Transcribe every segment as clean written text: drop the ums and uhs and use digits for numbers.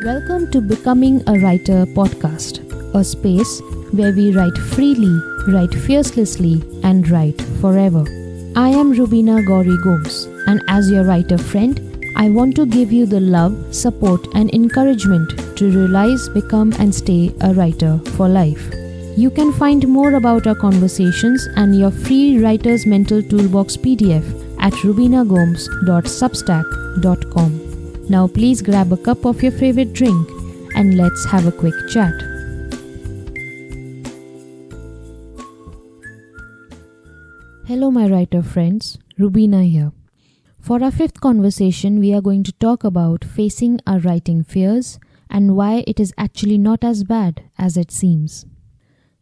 Welcome to Becoming a Writer podcast, a space where we write freely, write fiercelessly, and write forever. I am Rubina Gauri Gomes, and as your writer friend, I want to give you the love, support, and encouragement to realize, become, and stay a writer for life. You can find more about our conversations and your free Writer's Mental Toolbox PDF at rubinagomes.substack.com. Now please grab a cup of your favorite drink and let's have a quick chat. Hello my writer friends, Rubina here. For our fifth conversation, we are going to talk about facing our writing fears and why it is actually not as bad as it seems.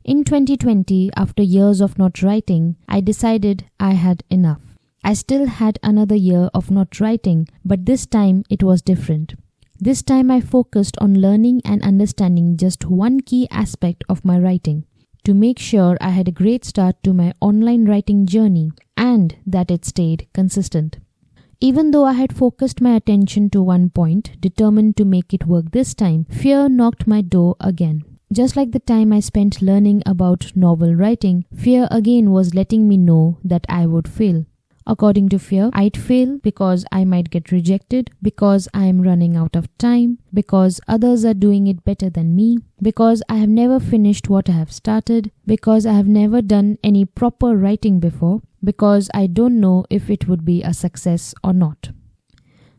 In 2020, after years of not writing, I decided I had enough. I still had another year of not writing, but this time it was different. This time I focused on learning and understanding just one key aspect of my writing, to make sure I had a great start to my online writing journey and that it stayed consistent. Even though I had focused my attention to one point, determined to make it work this time, fear knocked my door again. Just like the time I spent learning about novel writing, fear again was letting me know that I would fail. According to fear, I'd fail because I might get rejected, because I am running out of time, because others are doing it better than me, because I have never finished what I have started, because I have never done any proper writing before, because I don't know if it would be a success or not.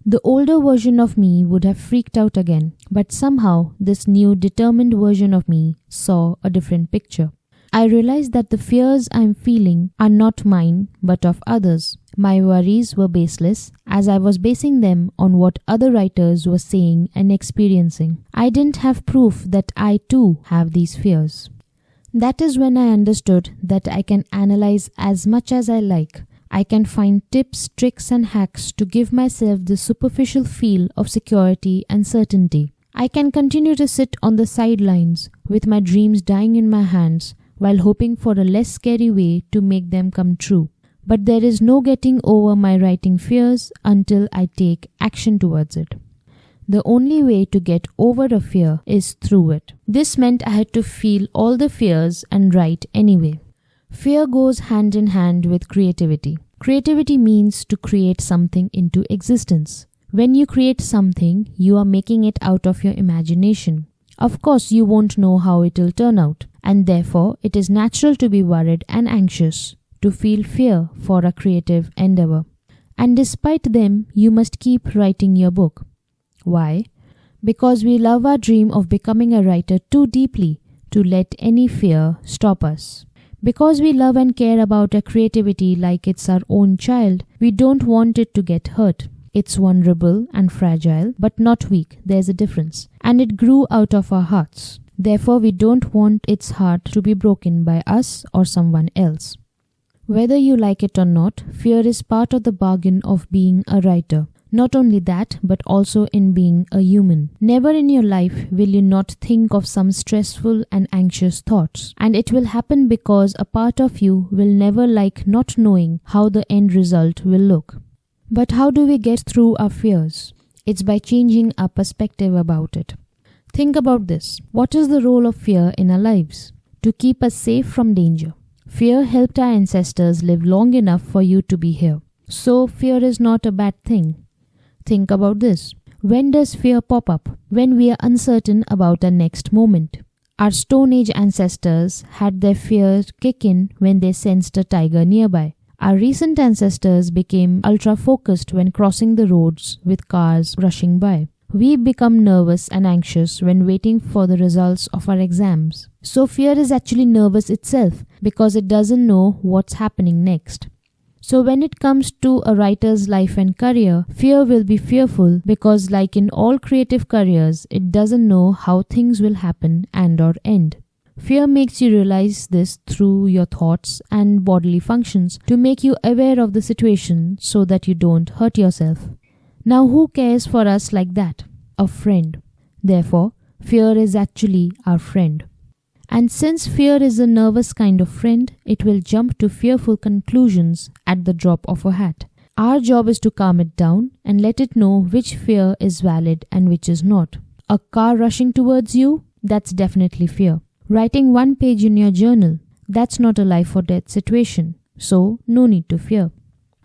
The older version of me would have freaked out again, but somehow this new determined version of me saw a different picture. I realized that the fears I'm feeling are not mine but of others. My worries were baseless as I was basing them on what other writers were saying and experiencing. I didn't have proof that I too have these fears. That is when I understood that I can analyze as much as I like. I can find tips, tricks and hacks to give myself the superficial feel of security and certainty. I can continue to sit on the sidelines with my dreams dying in my hands while hoping for a less scary way to make them come true. But there is no getting over my writing fears until I take action towards it. The only way to get over a fear is through it. This meant I had to feel all the fears and write anyway. Fear goes hand in hand with creativity. Creativity means to create something into existence. When you create something, you are making it out of your imagination. Of course, you won't know how it will turn out, and therefore it is natural to be worried and anxious, to feel fear for a creative endeavor. And despite them, you must keep writing your book. Why? Because we love our dream of becoming a writer too deeply to let any fear stop us. Because we love and care about our creativity like it's our own child, we don't want it to get hurt. It's vulnerable and fragile, but not weak. There's a difference. And it grew out of our hearts. Therefore, we don't want its heart to be broken by us or someone else. Whether you like it or not, fear is part of the bargain of being a writer. Not only that, but also in being a human. Never in your life will you not think of some stressful and anxious thoughts. And it will happen because a part of you will never like not knowing how the end result will look. But how do we get through our fears? It's by changing our perspective about it. Think about this. What is the role of fear in our lives? To keep us safe from danger. Fear helped our ancestors live long enough for you to be here. So fear is not a bad thing. Think about this. When does fear pop up? When we are uncertain about our next moment. Our Stone Age ancestors had their fear kick in when they sensed a tiger nearby. Our recent ancestors became ultra-focused when crossing the roads with cars rushing by. We become nervous and anxious when waiting for the results of our exams. So fear is actually nervous itself because it doesn't know what's happening next. So when it comes to a writer's life and career, fear will be fearful because like in all creative careers, it doesn't know how things will happen and or end. Fear makes you realize this through your thoughts and bodily functions to make you aware of the situation so that you don't hurt yourself. Now who cares for us like that? A friend. Therefore, fear is actually our friend. And since fear is a nervous kind of friend, it will jump to fearful conclusions at the drop of a hat. Our job is to calm it down and let it know which fear is valid and which is not. A car rushing towards you? That's definitely fear. Writing one page in your journal? That's not a life or death situation, so no need to fear.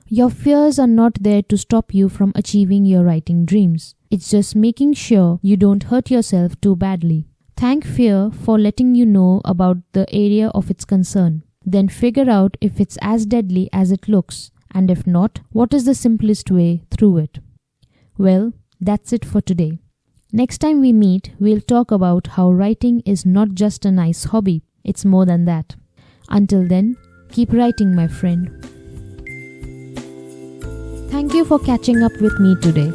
Your fears are not there to stop you from achieving your writing dreams. It's just making sure you don't hurt yourself too badly. Thank fear for letting you know about the area of its concern. Then figure out if it's as deadly as it looks, and if not, what is the simplest way through it. Well, that's it for today. Next time we meet, we'll talk about how writing is not just a nice hobby, it's more than that. Until then, keep writing, my friend. Thank you for catching up with me today.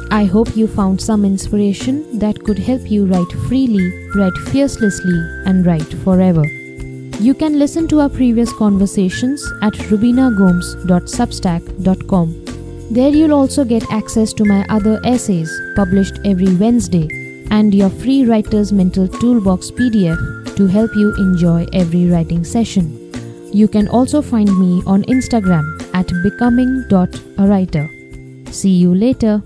I hope you found some inspiration that could help you write freely, write fearlessly, and write forever. You can listen to our previous conversations at rubinagomes.substack.com. There you'll also get access to my other essays published every Wednesday and your free Writer's Mental Toolbox PDF to help you enjoy every writing session. You can also find me on Instagram at becoming.awriter. See you later.